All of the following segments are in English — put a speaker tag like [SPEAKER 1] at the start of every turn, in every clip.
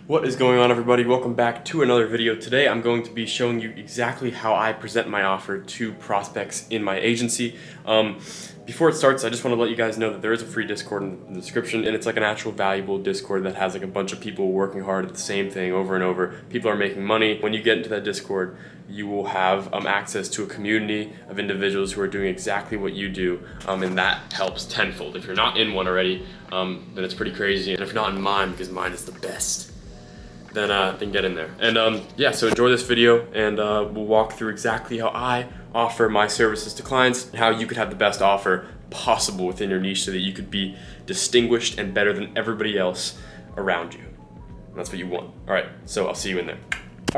[SPEAKER 1] What is going on, everybody? Welcome back to another video. Today I'm going to be showing you exactly how I present my offer to prospects in my agency. Before it starts, I just want to let you guys know that there is a free Discord in the description, and it's like an actual valuable Discord that has like a bunch of people working hard at the same thing over and over. People are making money. When you get into that Discord, you will have access to a community of individuals who are doing exactly what you do, and that helps tenfold. If you're not in one already, then it's pretty crazy. And if you're not in mine, because mine is the best, then get in there. And yeah, so enjoy this video, and we'll walk through exactly how I offer my services to clients and how you could have the best offer possible within your niche so that you could be distinguished and better than everybody else around you. And that's what you want. All right, so I'll see you in there.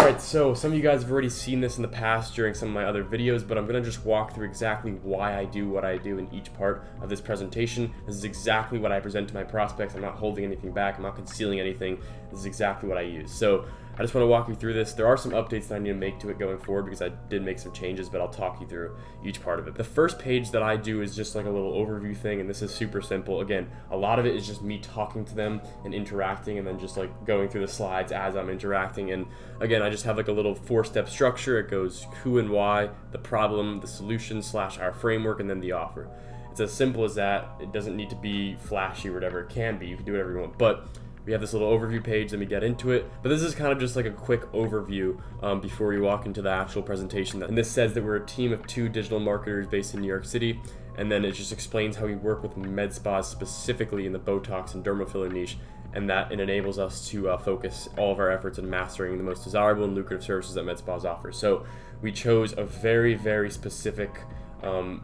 [SPEAKER 1] Alright, so some of you guys have already seen this in the past during some of my other videos, but I'm going to just walk through exactly why I do what I do in each part of this presentation. This is exactly what I present to my prospects. I'm not holding anything back. I'm not concealing anything. This is exactly what I use. So I just want to walk you through this. There are some updates that I need to make to it going forward because I did make some changes, but I'll talk you through each part of it. The first page that I do is just like a little overview thing, and this is super simple. Again, a lot of it is just me talking to them and interacting, and then just like going through the slides as I'm interacting. And again, I just have like a little 4-step structure. It goes who and why, the problem, the solution / our framework, and then the offer. It's as simple as that. It doesn't need to be flashy or whatever. It can be. You can do whatever you want. But we have this little overview page, then we get into it. But this is kind of just like a quick overview before we walk into the actual presentation. And this says that we're a team of 2 digital marketers based in New York City. And then it just explains how we work with med spas specifically in the Botox and dermal filler niche, and that it enables us to focus all of our efforts on mastering the most desirable and lucrative services that med spas offer. So we chose a very, very specific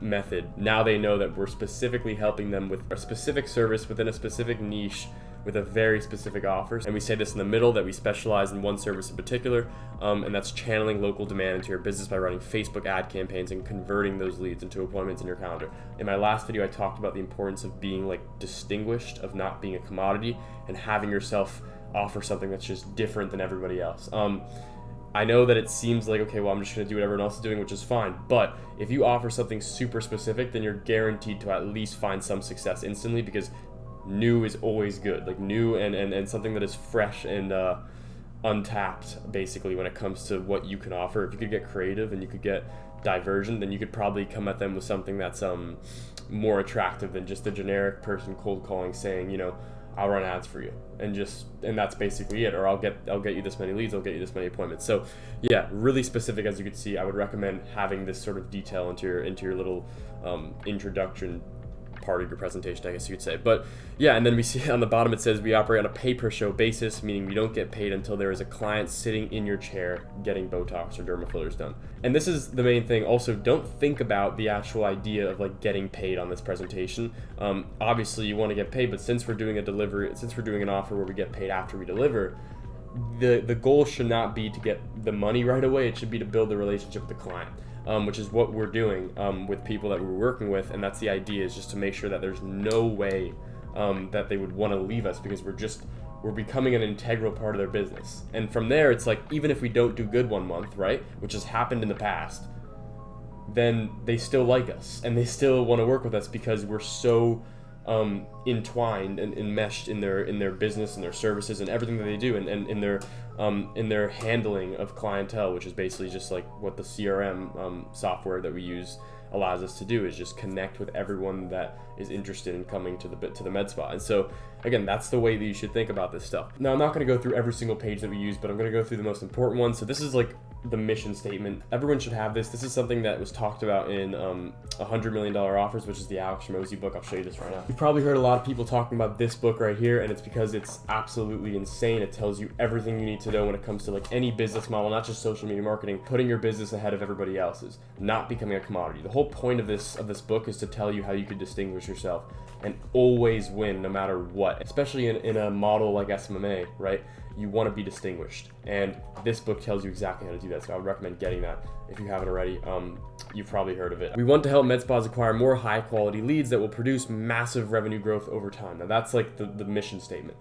[SPEAKER 1] method. Now they know that we're specifically helping them with a specific service within a specific niche with a very specific offers. And we say this in the middle, that we specialize in one service in particular, and that's channeling local demand into your business by running Facebook ad campaigns and converting those leads into appointments in your calendar. In my last video, I talked about the importance of being like distinguished, of not being a commodity, and having yourself offer something that's just different than everybody else. I know that it seems like, okay, well, I'm just gonna do what everyone else is doing, which is fine. But if you offer something super specific, then you're guaranteed to at least find some success instantly, because new is always good. Like new and something that is fresh and untapped, basically, when it comes to what you can offer. If you could get creative and you could get divergent, then you could probably come at them with something that's more attractive than just a generic person cold calling saying, you know, I'll run ads for you, and that's basically it. Or I'll get you this many leads, I'll get you this many appointments. So yeah, really specific. As you can see, I would recommend having this sort of detail into your little introduction part of your presentation, I guess you could say. But yeah, and then we see on the bottom it says we operate on a pay per show basis, meaning we don't get paid until there is a client sitting in your chair getting Botox or dermal fillers done. And this is the main thing. Also, don't think about the actual idea of like getting paid on this presentation. Obviously you want to get paid, but since we're doing an offer where we get paid after we deliver, the goal should not be to get the money right away. It should be to build the relationship with the client. Which is what we're doing with people that we're working with, and that's the idea, is just to make sure that there's no way that they would want to leave us, because we're becoming an integral part of their business. And from there, it's like, even if we don't do good one month, right, which has happened in the past, then they still like us and they still want to work with us, because we're so entwined and enmeshed in their business and their services and everything that they do, and in their handling of clientele, which is basically just like what the CRM software that we use allows us to do, is just connect with everyone that is interested in coming to the med spa. And so again, that's the way that you should think about this stuff. Now, I'm not going to go through every single page that we use, but I'm going to go through the most important ones. So this is like the mission statement. Everyone should have this. This is something that was talked about in $100 Million Offers, which is the Alex Hormozi book. I'll show you this right now. You've probably heard a lot of people talking about this book right here, and it's because it's absolutely insane. It tells you everything you need to know when it comes to like any business model, not just social media marketing, putting your business ahead of everybody else's, not becoming a commodity. The whole point of this book is to tell you how you could distinguish yourself and always win no matter what, especially in a model like SMMA, right? You want to be distinguished, and this book tells you exactly how to do that. So I would recommend getting that if you haven't already. You've probably heard of it. We want to help med spas acquire more high quality leads that will produce massive revenue growth over time. Now that's like the mission statement.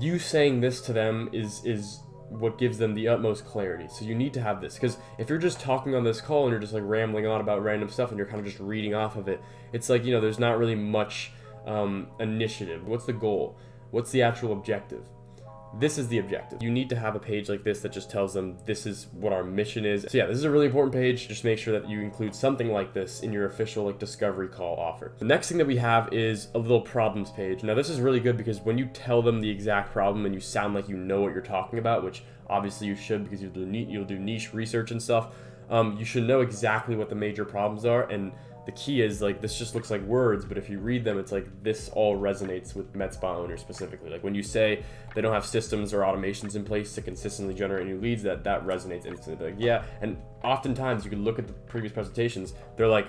[SPEAKER 1] You saying this to them is what gives them the utmost clarity. So you need to have this, because if you're just talking on this call and you're just like rambling on about random stuff and you're kind of just reading off of it, it's like, you know, there's not really much initiative. What's the goal? What's the actual objective? This is the objective. You need to have a page like this that just tells them this is what our mission is. So yeah, this is a really important page. Just make sure that you include something like this in your official like discovery call offer. The next thing that we have is a little problems page. Now this is really good because when you tell them the exact problem and you sound like you know what you're talking about, which obviously you should because you'll do niche research and stuff, you should know exactly what the major problems are. And the key is like, this just looks like words, but if you read them, it's like this all resonates with med spa owners specifically. Like when you say they don't have systems or automations in place to consistently generate new leads, that resonates instantly. Like, yeah, and oftentimes you can look at the previous presentations, they're like,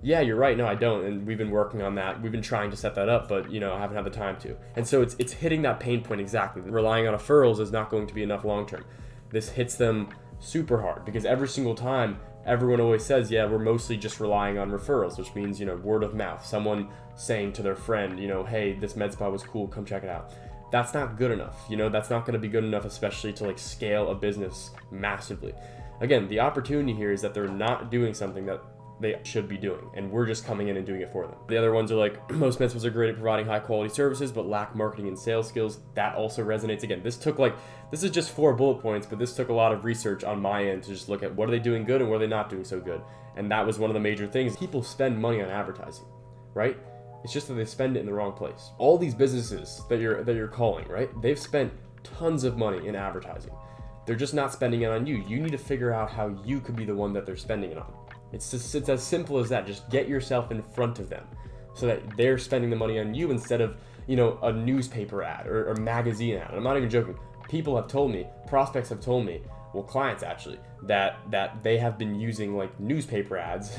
[SPEAKER 1] yeah, you're right, no, I don't, and we've been working on that. We've been trying to set that up, but I haven't had the time to. And so it's hitting that pain point exactly. Relying on referrals is not going to be enough long term. This hits them super hard because every single time, everyone always says, yeah, we're mostly just relying on referrals, which means, word of mouth, someone saying to their friend, hey, this med spa was cool, come check it out. That's not good enough. That's not going to be good enough, especially to like scale a business massively. Again, the opportunity here is that they're not doing something that they should be doing, and we're just coming in and doing it for them. The other ones are like, most med spas are great at providing high quality services, but lack marketing and sales skills. That also resonates. Again, this is just 4 bullet points, but this took a lot of research on my end to just look at what are they doing good and what are they not doing so good. And that was one of the major things. People spend money on advertising, right? It's just that they spend it in the wrong place. All these businesses that you're calling, right? They've spent tons of money in advertising. They're just not spending it on you. You need to figure out how you could be the one that they're spending it on. It's as simple as that. Just get yourself in front of them so that they're spending the money on you instead of, a newspaper ad or magazine ad. And I'm not even joking. People have told me, prospects have told me, well, clients actually, that they have been using like newspaper ads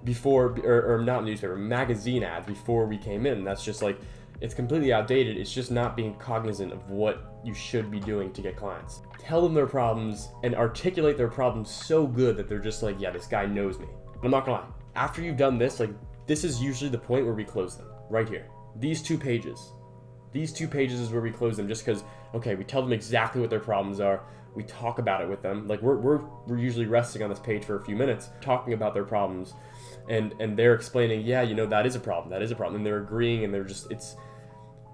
[SPEAKER 1] before, or not newspaper, magazine ads before we came in. That's just like, it's completely outdated. It's just not being cognizant of what you should be doing to get clients. Tell them their problems and articulate their problems so good that they're just like, yeah, this guy knows me. I'm not gonna lie. After you've done this, like, this is usually the point where we close them, right here. These two pages is where we close them, just because, okay, we tell them exactly what their problems are. We talk about it with them. Like we're usually resting on this page for a few minutes, talking about their problems, and they're explaining, yeah, that is a problem, and they're agreeing, and they're just,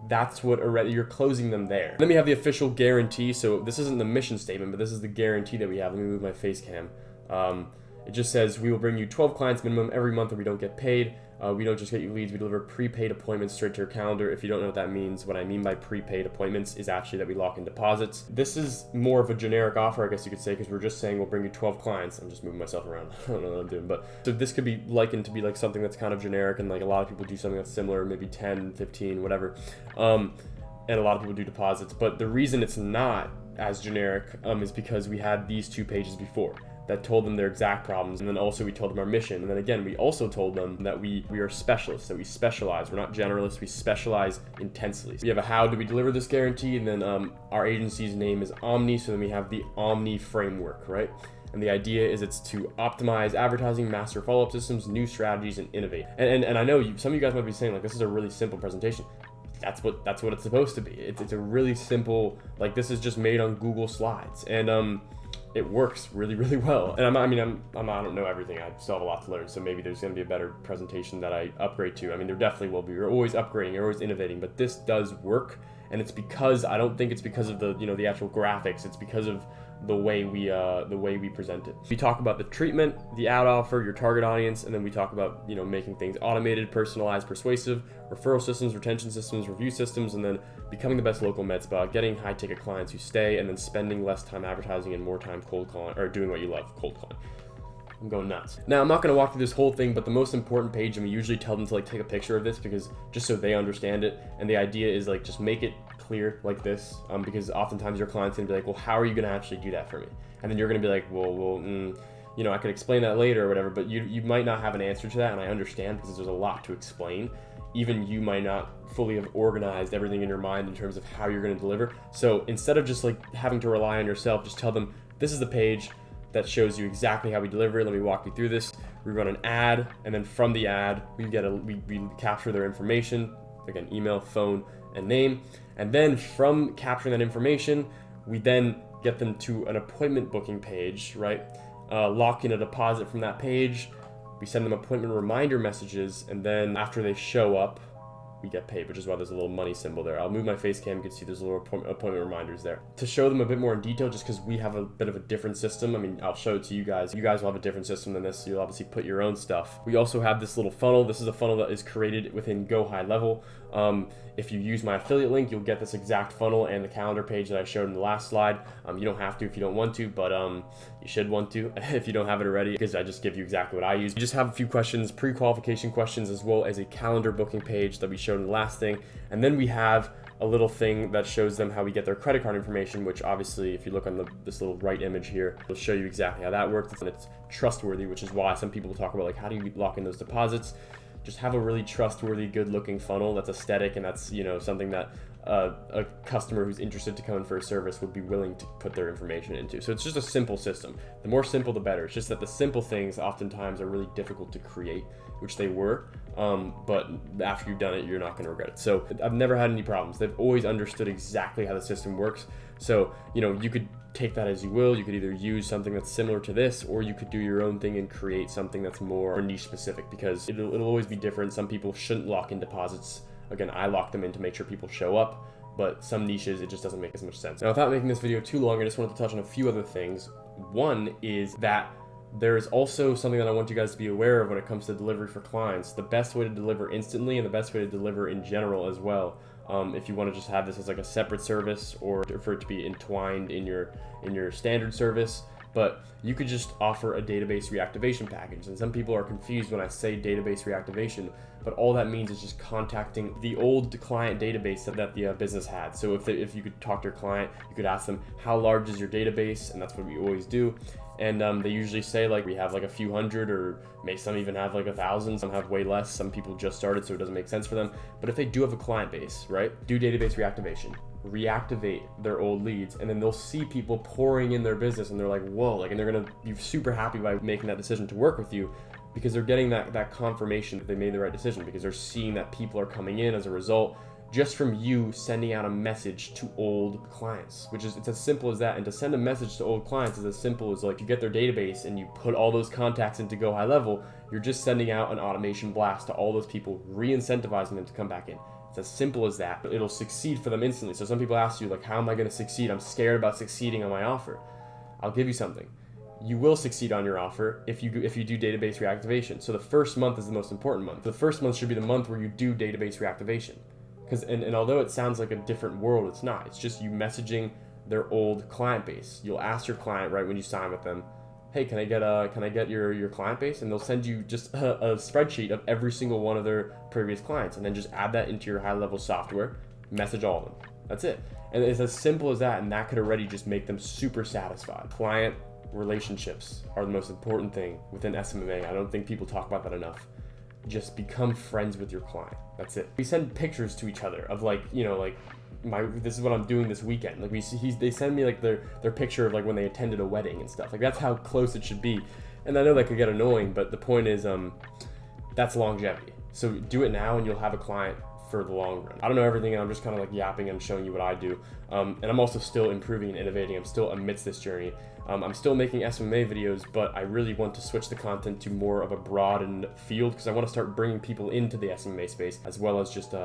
[SPEAKER 1] that's what already you're closing them there. Then we have the official guarantee. So this isn't the mission statement, but this is the guarantee that we have. Let me move my face cam. It just says, we will bring you 12 clients minimum every month, or we don't get paid. We don't just get you leads, we deliver prepaid appointments straight to your calendar. If you don't know what that means, what I mean by prepaid appointments is actually that we lock in deposits. This is more of a generic offer, I guess you could say, because we're just saying we'll bring you 12 clients. I'm just moving myself around. I don't know what I'm doing. But so this could be likened to be like something that's kind of generic, and like a lot of people do something that's similar, maybe 10, 15, whatever. And a lot of people do deposits. But the reason it's not as generic is because we had these 2 pages before that told them their exact problems, and then also we told them our mission, and then again we also told them that we are specialists, that we specialize. We're not generalists, we specialize intensely. We have a how do we deliver this guarantee, and then our agency's name is Omni, so then we have the Omni framework, right? And the idea is it's to optimize advertising, master follow-up systems, new strategies, and innovate. And I know some of you guys might be saying like, this is a really simple presentation. That's what it's supposed to be. It's a really simple, like, this is just made on Google Slides, and it works really, really well. And I don't know everything. I still have a lot to learn. So maybe there's going to be a better presentation that I upgrade to. I mean, there definitely will be. You're always upgrading. You're always innovating. But this does work, and it's because I don't think it's because of the actual graphics. It's because of the way we present it. We talk about the treatment, the ad offer, your target audience, and then we talk about making things automated, personalized, persuasive, referral systems, retention systems, review systems, and then becoming the best local med spa, getting high ticket clients who stay, and then spending less time advertising and more time cold calling, or doing what you love, cold calling. I'm going nuts. Now, I'm not going to walk through this whole thing, but the most important page, and we usually tell them to like take a picture of this, because just so they understand it. And the idea is like, just make it clear like this, because oftentimes your client's gonna be like, well, how are you gonna actually do that for me? And then you're gonna be like, I could explain that later or whatever, but you might not have an answer to that, and I understand, because there's a lot to explain. Even you might not fully have organized everything in your mind in terms of how you're gonna deliver. So instead of just like having to rely on yourself, just tell them, this is the page that shows you exactly how we deliver. Let me walk you through this. We run an ad, and then from the ad, we capture their information, again, email, phone, and name. And then from capturing that information, we then get them to an appointment booking page, right? Lock in a deposit from that page. We send them appointment reminder messages, and then after they show up, we get paid, which is why there's a little money symbol there. I'll move my face cam, you can see there's a little appointment reminders there. To show them a bit more in detail, just because we have a bit of a different system, I mean, I'll show it to you guys. You guys will have a different system than this, so you'll obviously put your own stuff. We also have this little funnel. This is a funnel that is created within Go High Level. If you use my affiliate link, you'll get this exact funnel and the calendar page that I showed in the last slide. You don't have to if you don't want to, but you should want to if you don't have it already, because I just give you exactly what I use. You just have a few questions, pre-qualification questions, as well as a calendar booking page that we showed in the last thing. And then we have a little thing that shows them how we get their credit card information, which obviously if you look on this little right image here, it'll show you exactly how that works. And it's trustworthy, which is why some people talk about like, how do you lock in those deposits? Just have a really trustworthy, good looking funnel that's aesthetic, and that's, you know, something that a customer who's interested to come in for a service would be willing to put their information into. So it's just a simple system. The more simple, the better. It's just that the simple things oftentimes are really difficult to create, which they were, but after you've done it, you're not going to regret it. So I've never had any problems. They've always understood exactly how the system works. So, you know, you could take that as you will. You could either use something that's similar to this, or you could do your own thing and create something that's more niche specific, because it'll always be different. Some people shouldn't lock in deposits. Again, I lock them in to make sure people show up, but some niches, it just doesn't make as much sense. Now, without making this video too long, I just wanted to touch on a few other things. One is that there is also something that I want you guys to be aware of when it comes to delivery for clients. The best way to deliver instantly, and the best way to deliver in general as well. If you want to just have this as like a separate service, or for it to be entwined in your standard service, but you could just offer a database reactivation package. And some people are confused when I say database reactivation, but all that means is just contacting the old client database that the business had. So if you could talk to your client, you could ask them, how large is your database? And that's what we always do. And they usually say like, we have like a few hundred, or some even have like 1,000, some have way less. Some people just started, so it doesn't make sense for them. But if they do have a client base, right? Do database reactivation. Reactivate their old leads, and then they'll see people pouring in their business, and they're like, whoa, like, and they're gonna be super happy by making that decision to work with you, because they're getting that confirmation that they made the right decision, because they're seeing that people are coming in as a result just from you sending out a message to old clients, which is, it's as simple as that. And to send a message to old clients is as simple as like, you get their database and you put all those contacts into Go High Level, you're just sending out an automation blast to all those people, re-incentivizing them to come back in. It's as simple as that. It'll succeed for them instantly. So some people ask you like, how am I going to succeed? I'm scared about succeeding on my offer. I'll give you something. You will succeed on your offer if you do database reactivation. So the first month is the most important month. The first month should be the month where you do database reactivation. And although it sounds like a different world, it's not. It's just you messaging their old client base. You'll ask your client right when you sign with them, hey, can I get your client base? And they'll send you just a spreadsheet of every single one of their previous clients, and then just add that into your high-level software, message all of them. That's it. And it's as simple as that, and that could already just make them super satisfied. Client relationships are the most important thing within SMMA. I don't think people talk about that enough. Just become friends with your client. That's it. We send pictures to each other of like, you know, like this is what I'm doing this weekend. Like they send me like their picture of like when they attended a wedding and stuff. Like that's how close it should be. And I know that could get annoying, but the point is that's longevity. So do it now and you'll have a client for the long run. I don't know everything, and I'm just kind of like yapping and showing you what I do. And I'm also still improving and innovating. I'm still amidst this journey. I'm still making SMMA videos, but I really want to switch the content to more of a broadened field, because I want to start bringing people into the SMMA space, as well as just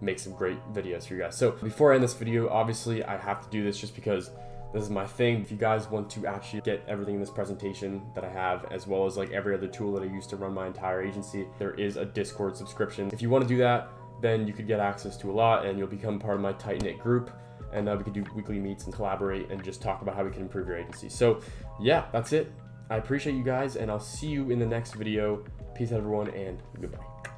[SPEAKER 1] make some great videos for you guys. So before I end this video, obviously I have to do this just because this is my thing. If you guys want to actually get everything in this presentation that I have, as well as like every other tool that I use to run my entire agency, there is a Discord subscription. If you want to do that, then you could get access to a lot, and you'll become part of my tight-knit group, and we could do weekly meets and collaborate and just talk about how we can improve your agency. So yeah, that's it. I appreciate you guys, and I'll see you in the next video. Peace out, everyone, and goodbye.